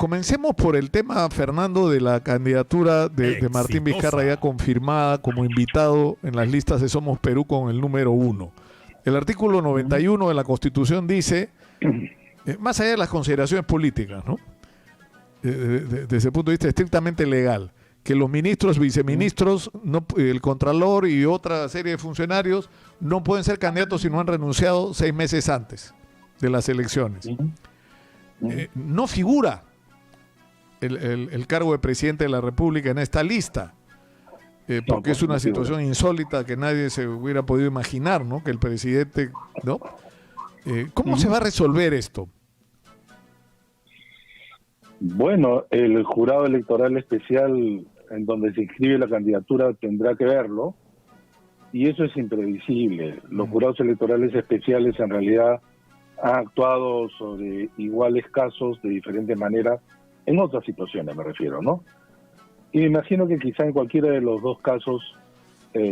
comencemos por el tema, Fernando, de la candidatura de Martín Vizcarra ya confirmada como invitado en las listas de Somos Perú con el número 1. El artículo 91 de la Constitución dice, más allá de las consideraciones políticas, ¿no? Desde el punto de vista estrictamente legal, que los ministros, viceministros, el contralor y otra serie de funcionarios no pueden ser candidatos si no han renunciado 6 meses antes de las elecciones. No figura el cargo de presidente de la República en esta lista, porque es una situación insólita que nadie se hubiera podido imaginar, ¿no? Que el presidente, ¿no? ¿Cómo se va a resolver esto? Bueno, el jurado electoral especial en donde se inscribe la candidatura tendrá que verlo, y eso es imprevisible. Los jurados electorales especiales en realidad han actuado sobre iguales casos de diferentes maneras, en otras situaciones me refiero, ¿no? Y me imagino que quizá en cualquiera de los dos casos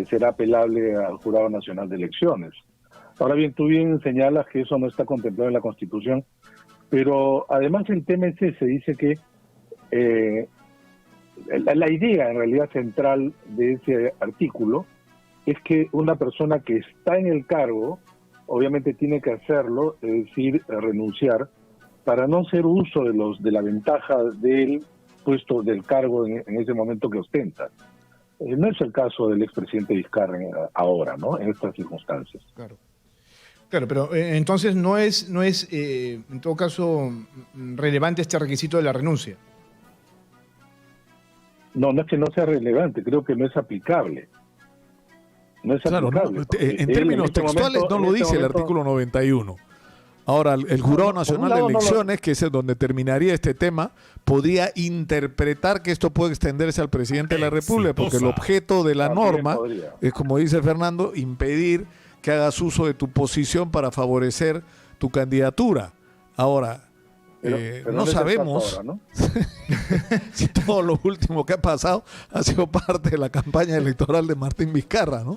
será apelable al Jurado Nacional de Elecciones. Ahora bien, tú bien señalas que eso no está contemplado en la Constitución, pero además el tema es ese, dice que la idea en realidad central de ese artículo es que una persona que está en el cargo obviamente tiene que hacerlo, es decir, renunciar, para no hacer uso de la ventaja del puesto del cargo en ese momento que ostenta. No es el caso del expresidente Vizcarra ahora, ¿no? En estas circunstancias. Claro. Claro, pero entonces no es en todo caso relevante este requisito de la renuncia. No, no es que no sea relevante, creo que no es aplicable. No es aplicable. No, en términos textuales no lo dice el artículo 91. Ahora, el Jurado Nacional de Elecciones, que es donde terminaría este tema, podría interpretar que esto puede extenderse al presidente de la República, porque el objeto de la norma es, como dice Fernando, impedir que hagas uso de tu posición para favorecer tu candidatura. Ahora, pero no sabemos ahora, ¿no? si todo lo último que ha pasado ha sido parte de la campaña electoral de Martín Vizcarra, ¿no?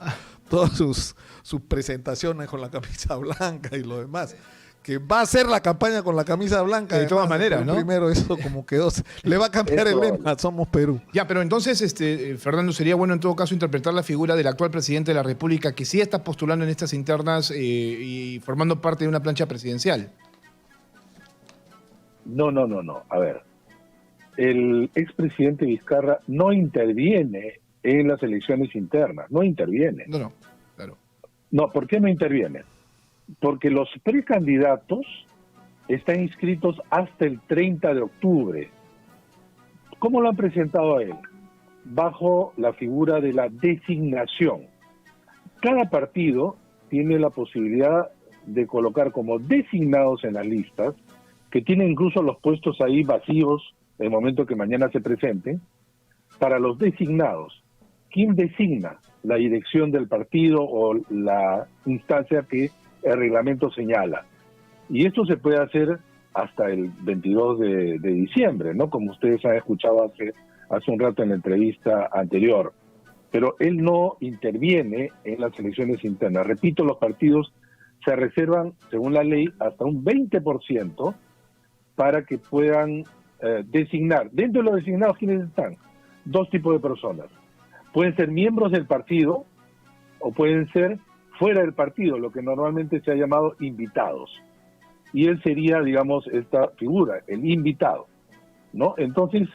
Todas sus presentaciones con la camisa blanca y lo demás. Que va a ser la campaña con la camisa blanca. De todas maneras, ¿no? Primero eso como quedó. Le va a cambiar el lema, Somos Perú. Ya, pero entonces, Fernando, sería bueno en todo caso interpretar la figura del actual presidente de la República que sí está postulando en estas internas y formando parte de una plancha presidencial. No. A ver, el expresidente Vizcarra no interviene en las elecciones internas. No interviene. No, claro. No, ¿por qué no interviene? Porque los precandidatos están inscritos hasta el 30 de octubre. ¿Cómo lo han presentado a él? Bajo la figura de la designación. Cada partido tiene la posibilidad de colocar como designados en las listas, que tienen incluso los puestos ahí vacíos en el momento que mañana se presenten, para los designados. ¿Quién designa? La dirección del partido o la instancia que el reglamento señala. Y esto se puede hacer hasta el 22 de diciembre, ¿no? Como ustedes han escuchado hace un rato en la entrevista anterior. Pero él no interviene en las elecciones internas. Repito, los partidos se reservan, según la ley, hasta un 20% para que puedan designar. Dentro de los designados, ¿quiénes están? Dos tipos de personas. Pueden ser miembros del partido o pueden ser fuera del partido, lo que normalmente se ha llamado invitados. Y él sería, digamos, esta figura, el invitado, ¿no? Entonces,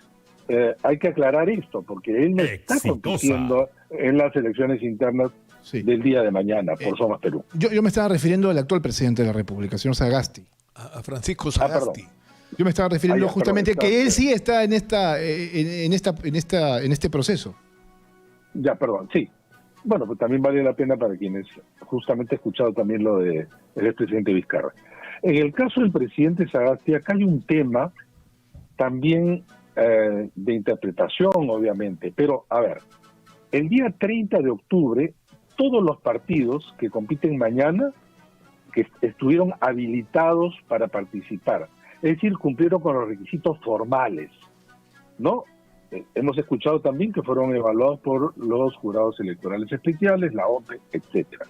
hay que aclarar esto, porque él no está compitiendo en las elecciones internas del día de mañana por Somos Perú. Yo me estaba refiriendo al actual presidente de la República, señor Sagasti. A Francisco Sagasti. Yo me estaba refiriendo justamente a que él sí está en este proceso. Ya, perdón, sí. Bueno, pues también vale la pena para quienes justamente han escuchado también lo del expresidente Vizcarra. En el caso del presidente Sagasti, acá hay un tema también de interpretación, obviamente, pero a ver, el día 30 de octubre, todos los partidos que compiten mañana, que estuvieron habilitados para participar, es decir, cumplieron con los requisitos formales, ¿no? Hemos escuchado también que fueron evaluados por los jurados electorales especiales, la OPE, etcétera.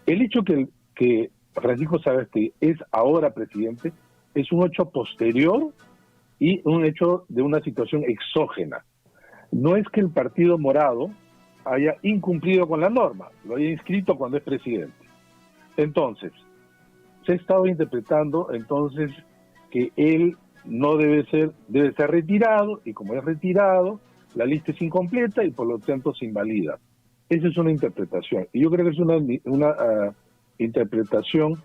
El hecho que Francisco Sagasti es ahora presidente es un hecho posterior y un hecho de una situación exógena. No es que el Partido Morado haya incumplido con la norma, lo haya inscrito cuando es presidente. Entonces, se ha estado interpretando entonces que él no debe ser retirado, y como es retirado, la lista es incompleta y por lo tanto se invalida. Esa es una interpretación, y yo creo que es una interpretación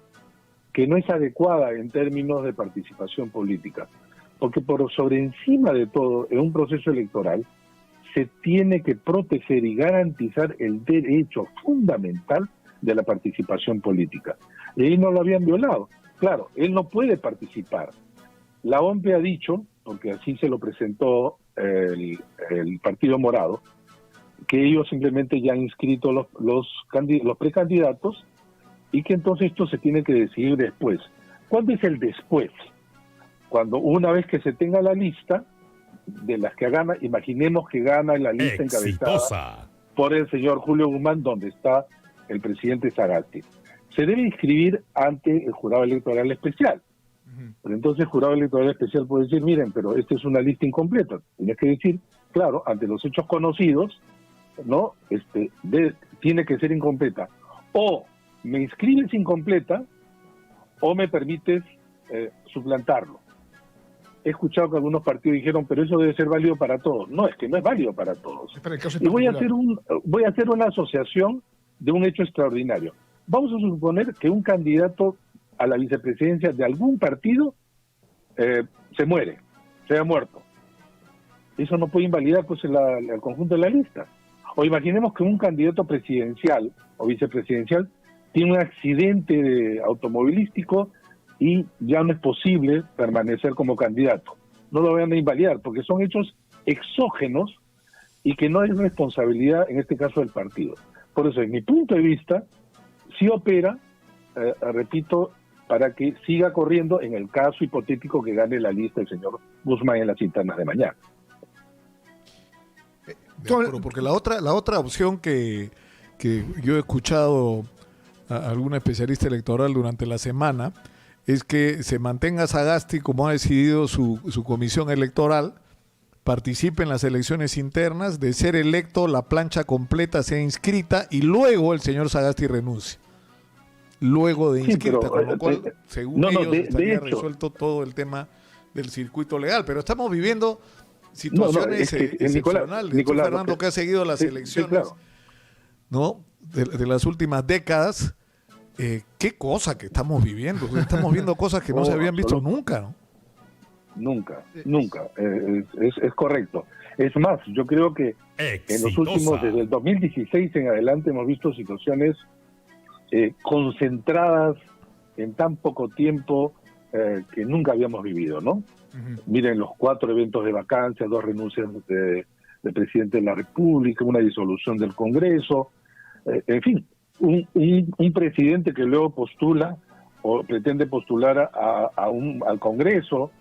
que no es adecuada en términos de participación política, porque por sobre encima de todo, en un proceso electoral, se tiene que proteger y garantizar el derecho fundamental de la participación política. Y ahí no lo habían violado. Claro, él no puede participar. La OMP ha dicho, porque así se lo presentó el Partido Morado, que ellos simplemente ya han inscrito los precandidatos y que entonces esto se tiene que decidir después. ¿Cuándo es el después? Cuando una vez que se tenga la lista de las que gana, imaginemos que gana la lista encabezada por el señor Julio Guzmán, donde está el presidente Sagasti. Se debe inscribir ante el jurado electoral especial. Pero entonces el jurado electoral especial puede decir, miren, pero esta es una lista incompleta. Tienes que decir, claro, ante los hechos conocidos, ¿no? Tiene que ser incompleta. O me inscribes incompleta o me permites suplantarlo. He escuchado que algunos partidos dijeron, pero eso debe ser válido para todos. No, es que no es válido para todos. Y voy a hacer una asociación de un hecho extraordinario. Vamos a suponer que un candidato a la vicepresidencia de algún partido se muere, se ha muerto. Eso no puede invalidar pues el conjunto de la lista. O imaginemos que un candidato presidencial o vicepresidencial tiene un accidente automovilístico y ya no es posible permanecer como candidato. No lo van a invalidar porque son hechos exógenos y que no es responsabilidad, en este caso, del partido. Por eso, en mi punto de vista, sí opera, repito, para que siga corriendo en el caso hipotético que gane la lista el señor Guzmán en las internas de mañana. Porque la otra opción que yo he escuchado a algún especialista electoral durante la semana es que se mantenga Sagasti como ha decidido su comisión electoral, participe en las elecciones internas, de ser electo la plancha completa sea inscrita y luego el señor Sagasti renuncie. Luego de inscrita, con lo cual, según ellos, estaría resuelto todo el tema del circuito legal. Pero estamos viviendo situaciones excepcionales. Nicolás, Fernando, que ha seguido las elecciones, claro, ¿no? de las últimas décadas, qué cosa que estamos viviendo. Estamos viendo cosas que no se habían visto nunca, ¿no? Nunca. Es correcto. Es más, yo creo que en los últimos, desde el 2016 en adelante, hemos visto situaciones concentradas en tan poco tiempo que nunca habíamos vivido, ¿no? Miren los 4 eventos de vacancia, 2 renuncias del presidente de la República, una disolución del Congreso, en fin, un presidente que luego postula o pretende postular al Congreso,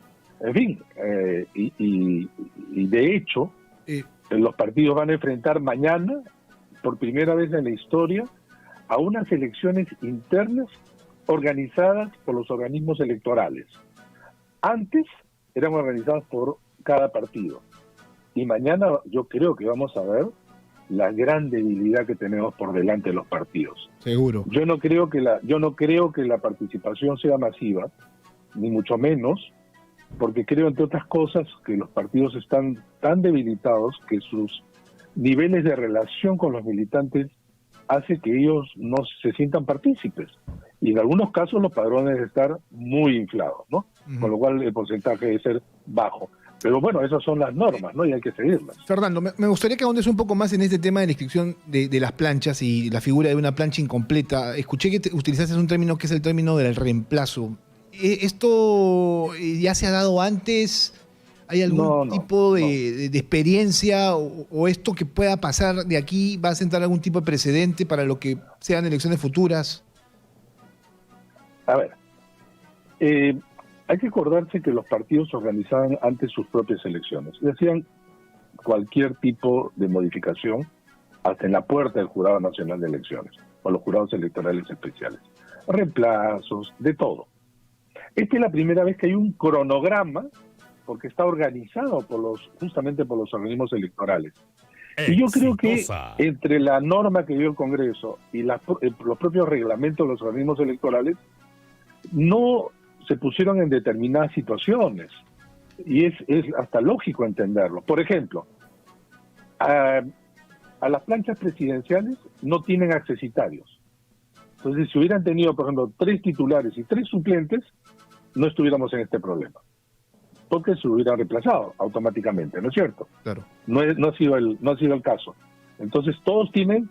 en fin, y de hecho los partidos van a enfrentar mañana, por primera vez en la historia, a unas elecciones internas organizadas por los organismos electorales. Antes eran organizadas por cada partido. Y mañana yo creo que vamos a ver la gran debilidad que tenemos por delante de los partidos. Seguro. Yo no creo que la participación sea masiva, ni mucho menos, porque creo, entre otras cosas, que los partidos están tan debilitados que sus niveles de relación con los militantes hace que ellos no se sientan partícipes. Y en algunos casos los padrones deben estar muy inflados, ¿no? Con lo cual el porcentaje debe ser bajo. Pero bueno, esas son las normas, ¿no? Y hay que seguirlas. Fernando, me gustaría que ahondes un poco más en este tema de la inscripción de las planchas y la figura de una plancha incompleta. Escuché que utilizaste un término que es el término del reemplazo. ¿Esto ya se ha dado antes? ¿Hay algún tipo de experiencia o esto que pueda pasar de aquí va a sentar algún tipo de precedente para lo que sean elecciones futuras? A ver, hay que acordarse que los partidos organizaban antes sus propias elecciones y hacían cualquier tipo de modificación hasta en la puerta del Jurado Nacional de Elecciones o los jurados electorales especiales. Reemplazos, de todo. Esta es la primera vez que hay un cronograma porque está organizado justamente por los organismos electorales. Y yo creo que entre la norma que dio el Congreso y los propios reglamentos de los organismos electorales no se pusieron en determinadas situaciones. Y es hasta lógico entenderlo. Por ejemplo, a las planchas presidenciales no tienen accesitarios. Entonces, si hubieran tenido, por ejemplo, 3 titulares y 3 suplentes, no estuviéramos en este problema. Porque se hubiera reemplazado automáticamente, ¿no es cierto? Claro. No ha sido el caso. Entonces todos tienen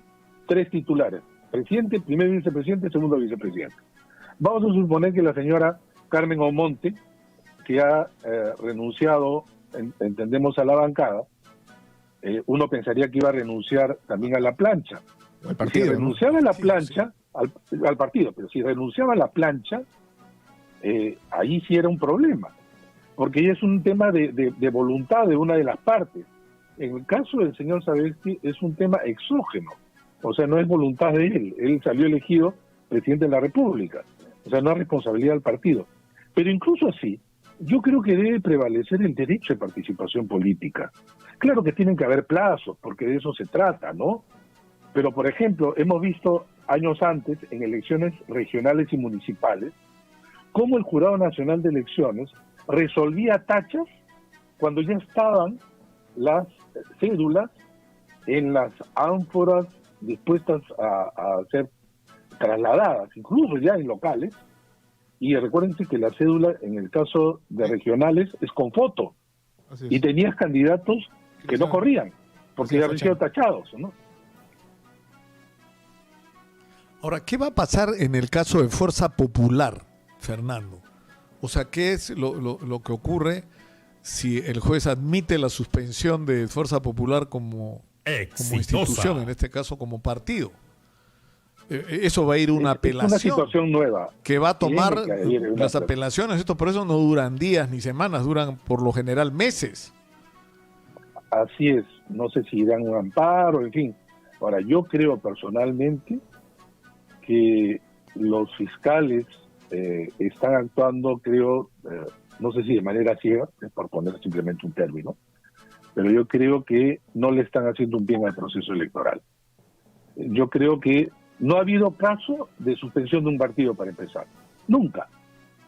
3 titulares: presidente, primer vicepresidente, segundo vicepresidente. Vamos a suponer que la señora Carmen Omonte, que ha renunciado, entendemos, a la bancada, uno pensaría que iba a renunciar también a la plancha. Al partido, si renunciaba a la plancha, sí. al partido, pero si renunciaba a la plancha, ahí sí era un problema. Porque ya es un tema de voluntad de una de las partes. En el caso del señor Savelsky es un tema exógeno, o sea, no es voluntad de él salió elegido presidente de la República, o sea, no es responsabilidad del partido. Pero incluso así, yo creo que debe prevalecer el derecho de participación política. Claro que tienen que haber plazos, porque de eso se trata, ¿no? Pero, por ejemplo, hemos visto años antes, en elecciones regionales y municipales, cómo el Jurado Nacional de Elecciones resolvía tachas cuando ya estaban las cédulas en las ánforas dispuestas a ser trasladadas, incluso ya en locales. Y recuérdense que la cédula, en el caso de regionales, es con foto. Así es. Y tenías candidatos que no corrían, porque ya habían sido tachados, ¿no? Ahora, ¿qué va a pasar en el caso de Fuerza Popular, Fernando? O sea, ¿qué es lo que ocurre si el juez admite la suspensión de Fuerza Popular como institución, en este caso como partido? Eso va a ir una apelación. Es una situación nueva. Que va a tomar apelaciones. las apelaciones. Esto por eso no duran días ni semanas, duran por lo general meses. Así es. No sé si dan un amparo, en fin. Ahora, yo creo personalmente que los fiscales están actuando, creo, no sé si de manera ciega, por poner simplemente un término, pero yo creo que no le están haciendo un bien al proceso electoral. Yo creo que no ha habido caso de suspensión de un partido, para empezar. Nunca.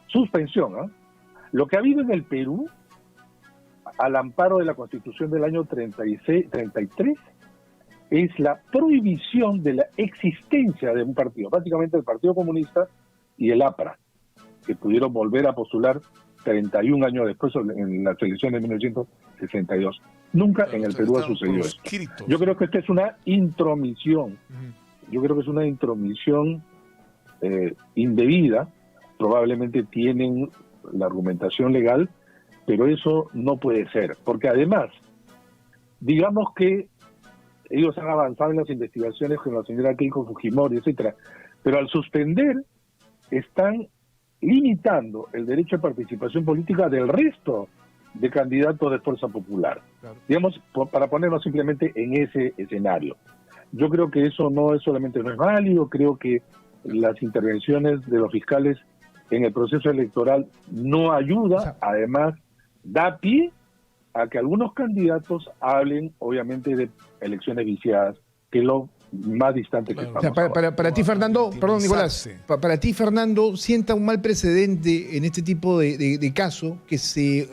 Suspensión, ¿eh? Lo que ha habido en el Perú, al amparo de la Constitución del año 33, es la prohibición de la existencia de un partido, básicamente el Partido Comunista y el APRA, que pudieron volver a postular 31 años después en las elecciones de 1962. Nunca en el Perú ha sucedido esto. Yo creo que esta es una intromisión. Yo creo que es una intromisión indebida. Probablemente tienen la argumentación legal, pero eso no puede ser. Porque además, digamos que ellos han avanzado en las investigaciones con la señora Keiko Fujimori, etcétera, pero al suspender están limitando el derecho de participación política del resto de candidatos de Fuerza Popular. Claro. Digamos, para ponernos simplemente en ese escenario. Yo creo que eso no es válido, creo que las intervenciones de los fiscales en el proceso electoral no ayuda, además da pie a que algunos candidatos hablen, obviamente, de elecciones viciadas, que es lo más distante que estamos. O sea, para ti, Fernando, perdón, Nicolás, para ti, Fernando, sienta un mal precedente en este tipo de caso que se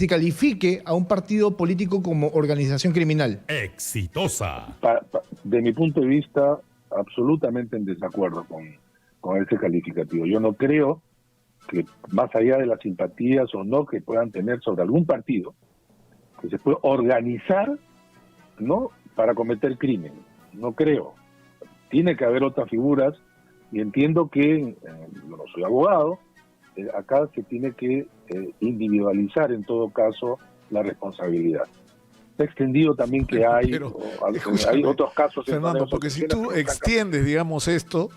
califique a un partido político como organización criminal. Exitosa. De mi punto de vista, absolutamente en desacuerdo con ese calificativo. Yo no creo que, más allá de las simpatías o no que puedan tener sobre algún partido, que se puede organizar, ¿no?, para cometer crimen. No creo. Tiene que haber otras figuras, y entiendo que, yo no soy abogado, acá se tiene que individualizar en todo caso la responsabilidad. Está extendido también que hay otros casos. Fernando, porque si tú extiendes, digamos, esto,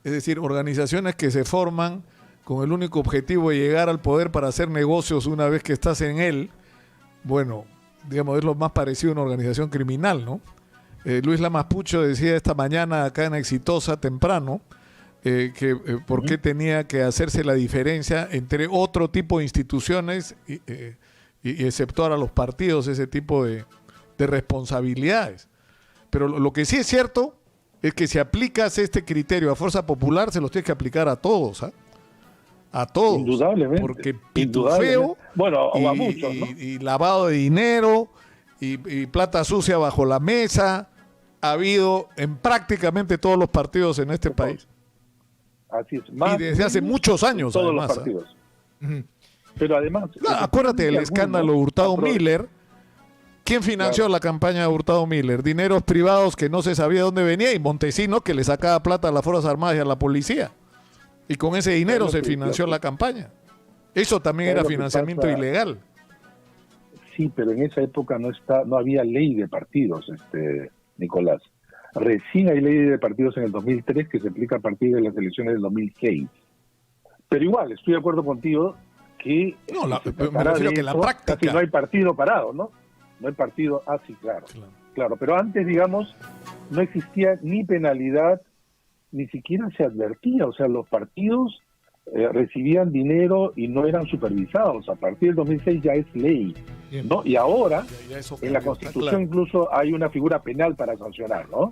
es decir, organizaciones que se forman con el único objetivo de llegar al poder para hacer negocios una vez que estás en él, bueno, digamos, es lo más parecido a una organización criminal, ¿no? Luis Lamas Pucho decía esta mañana acá en Exitosa temprano, por qué tenía que hacerse la diferencia entre otro tipo de instituciones y exceptuar a los partidos ese tipo de responsabilidades. Pero lo que sí es cierto es que si aplicas este criterio a Fuerza Popular, se los tienes que aplicar a todos, ¿ah? A todos. Indudablemente. Porque pitufeo bueno, o a muchos, ¿no? y lavado de dinero y plata sucia bajo la mesa ha habido en prácticamente todos los partidos en este país. Así es. Y desde hace muchos años, todos además. los partidos. Pero además... Acuérdate del escándalo Hurtado-Miller. ¿Quién financió la campaña de Hurtado-Miller? Dineros privados que no se sabía dónde venía y Montesinos que le sacaba plata a las Fuerzas Armadas y a la policía. Y con ese dinero se financió la campaña. Eso también era financiamiento ilegal. Sí, pero en esa época no había ley de partidos, Nicolás. Recién hay ley de partidos en el 2003 que se aplica a partir de las elecciones del 2006. Pero igual, estoy de acuerdo contigo que... No, me refiero que en la práctica... Casi no hay partido parado, ¿no? No hay partido... Ah, sí, claro. Pero antes, digamos, no existía ni penalidad, ni siquiera se advertía. O sea, los partidos recibían dinero y no eran supervisados. A partir del 2006 ya es ley, ¿no? Y ahora, en la Constitución incluso hay una figura penal para sancionar, ¿no?